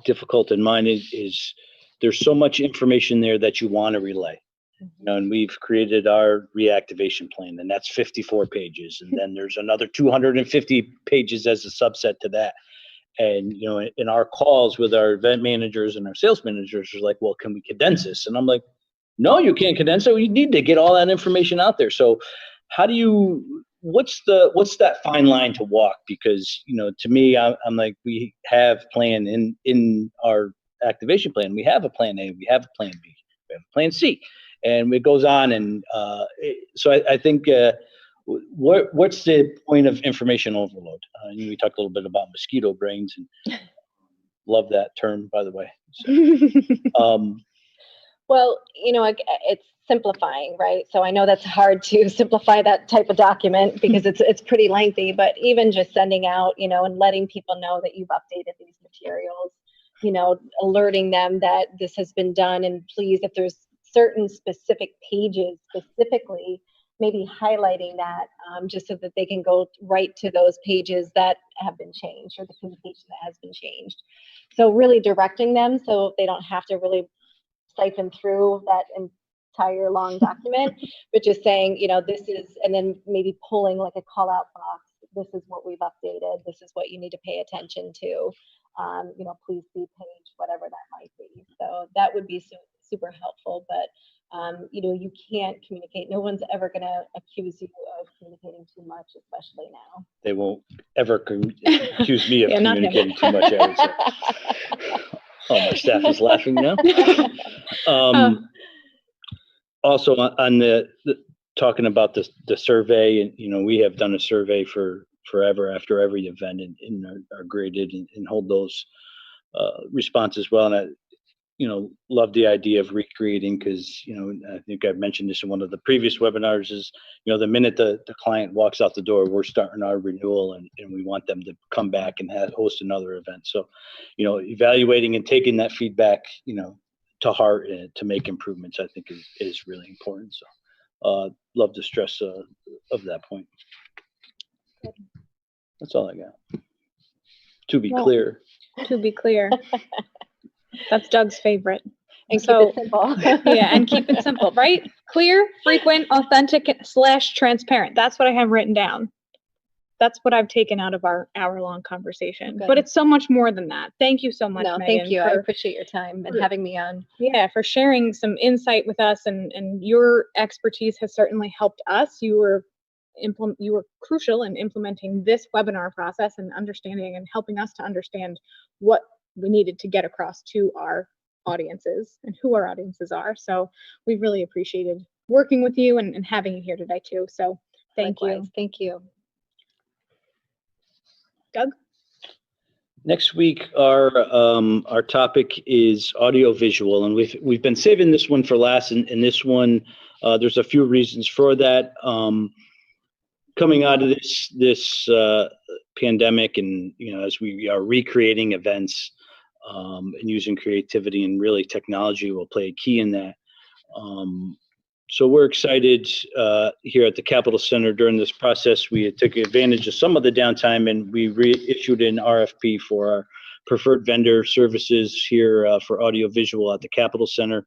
difficult in mine, is there's so much information there that you want to relay. And we've created our reactivation plan, and that's 54 pages, and then there's another 250 pages as a subset to that. And in our calls with our event managers and our sales managers, are like, well, can we condense this? And I'm like, no, you can't condense it. You need to get all that information out there. So what's that fine line to walk? Because, to me, I'm like, we have plan in our activation plan. We have a plan A, we have a plan B, we have a plan C, and it goes on. And so I think what's the point of information overload? We talked a little bit about mosquito brains, and love that term, by the way. So, Well, it's simplifying, right? So I know that's hard to simplify that type of document because it's pretty lengthy, but even just sending out, and letting people know that you've updated these materials, alerting them that this has been done, and please, if there's certain specific pages specifically, maybe highlighting that, just so that they can go right to those pages that have been changed, or the communication that has been changed. So really directing them so they don't have to really siphon through that entire long document, but just saying, this is, and then maybe pulling like a call out box. This is what we've updated. This is what you need to pay attention to. Please see page, whatever that might be. So that would be super helpful, but you can't communicate. No one's ever going to accuse you of communicating too much, especially now. They won't ever accuse me of communicating too much. I would say. Oh, my staff is laughing now. Also, on the talking about the survey, and we have done a survey for forever after every event, and are graded and hold those responses well. And I, love the idea of recreating, because I think I've mentioned this in one of the previous webinars. Is the minute the client walks out the door, we're starting our renewal, and we want them to come back and host another event. So, evaluating and taking that feedback, to heart and to make improvements, I think is really important. So, love the stress of that point. That's all I got. To be clear. To be clear. That's Doug's favorite. And so, keep it simple. Yeah, and keep it simple, right? Clear, frequent, authentic / transparent. That's what I have written down. That's what I've taken out of our hour-long conversation. Good. But it's so much more than that. Thank you so much, Megan. Thank you. I appreciate your time and having me on. Yeah, for sharing some insight with us, and your expertise has certainly helped us. You were crucial in implementing this webinar process and understanding and helping us to understand what we needed to get across to our audiences and who our audiences are. So we really appreciated working with you and having you here today too. So thank you. Thank you. Doug? Next week, our topic is audiovisual, and we've been saving this one for last. And this one, there's a few reasons for that. Coming out of this pandemic, and as we are recreating events, and using creativity, and really technology will play a key in that. So we're excited here at the Capitol Center. During this process, we took advantage of some of the downtime, and we reissued an RFP for our preferred vendor services here for audiovisual at the Capitol Center.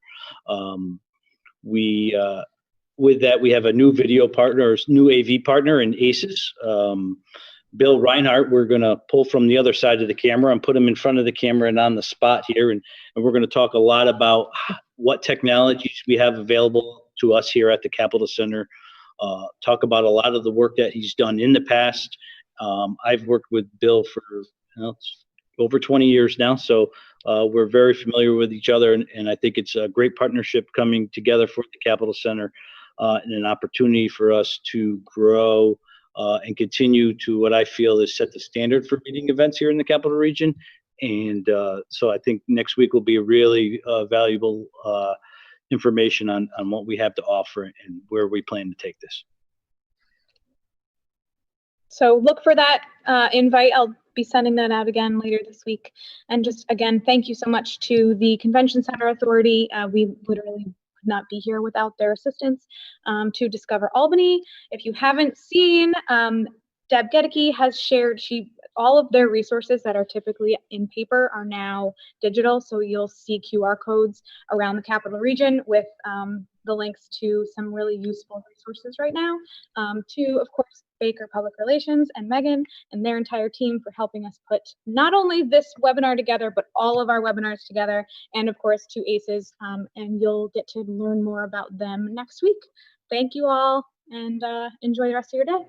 With that, we have a new video partner, new AV partner in ACES. Bill Reinhardt, we're going to pull from the other side of the camera and put him in front of the camera and on the spot here. And we're going to talk a lot about what technologies we have available to us here at the Capitol Center. Talk about a lot of the work that he's done in the past. I've worked with Bill for over 20 years now, so we're very familiar with each other, and I think it's a great partnership coming together for the Capitol Center, and an opportunity for us to grow and continue to what I feel is set the standard for meeting events here in the Capital Region. And so I think next week will be a really valuable information on what we have to offer and where we plan to take this. So look for that invite. I'll be sending that out again later this week. And just again, thank you so much to the Convention Center Authority. We literally could not be here without their assistance to Discover Albany. If you haven't seen, Deb Gedeke has shared, all of their resources that are typically in paper are now digital. So you'll see QR codes around the Capital Region with the links to some really useful resources right now. To, of course, Baker Public Relations and Megan and their entire team for helping us put not only this webinar together, but all of our webinars together, and of course to ACES, and you'll get to learn more about them next week. Thank you all, and enjoy the rest of your day.